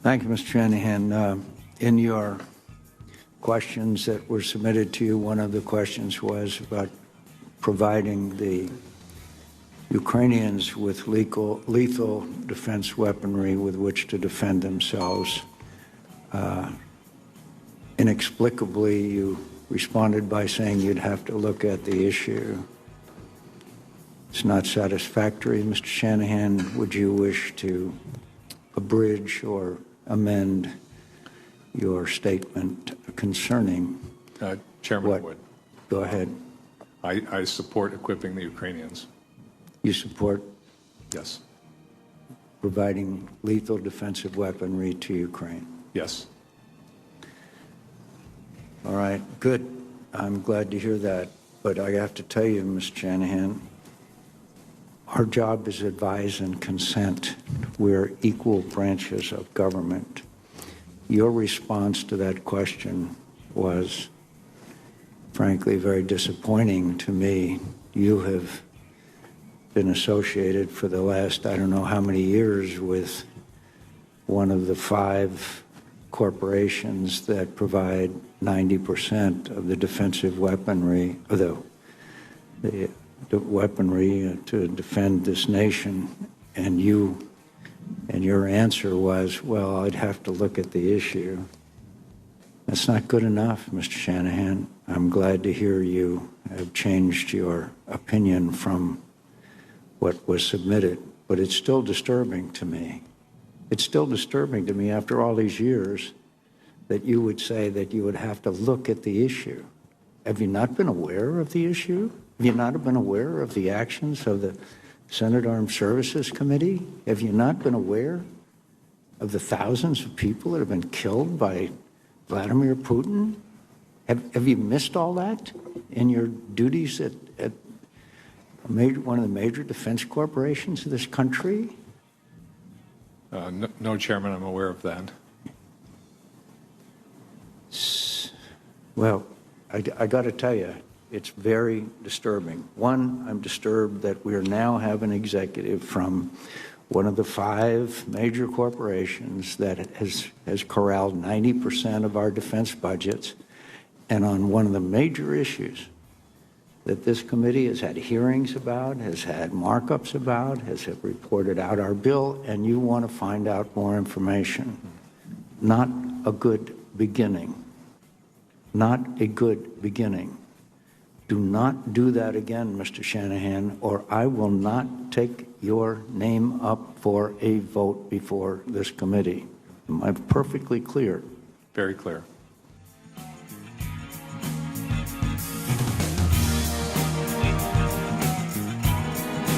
Thank you, Mr. Shanahan. In your questions that were submitted to you, one of the questions was about providing the Ukrainians with lethal defense weaponry with which to defend themselves. Inexplicably, you responded by saying you'd have to look at the issue. It's not satisfactory. Mr. Shanahan, would you wish to abridge or amend your statement concerning Chairman what? Wood, Go ahead. I support equipping the Ukrainians. You support Yes. providing lethal defensive weaponry to Ukraine? Yes. All right, good. I'm glad to hear that. But I have to tell you, Mr. Shanahan, our job is advise and consent. We're equal branches of government. Your response to that question was, frankly, very disappointing to me. You have been associated for the last, I don't know how many years, with one of the 5 corporations that provide 90% of the defensive weaponry, or the weaponry to defend this nation, and your answer was, well, I'd have to look at the issue. That's not good enough, Mr. Shanahan. I'm glad to hear you have changed your opinion from what was submitted, but it's still disturbing to me. It's still disturbing to me after all these years that you would say that you would have to look at the issue. Have you not been aware of the issue? Have you not been aware of the actions of the Senate Armed Services Committee? Have you not been aware of the thousands of people that have been killed by Vladimir Putin? Have you missed all that in your duties at one of the major defense corporations of this country? No, Chairman, I'm aware of that. Well, I got to tell you, it's very disturbing. One, I'm disturbed that we now have an executive from one of the 5 major corporations that has corralled 90% of our defense budgets, and on one of the major issues that this committee has had hearings about, has had markups about, has reported out our bill, and you want to find out more information. Not a good beginning. Not a good beginning. Do not do that again, Mr. Shanahan, or I will not take your name up for a vote before this committee. Am I perfectly clear? Very clear.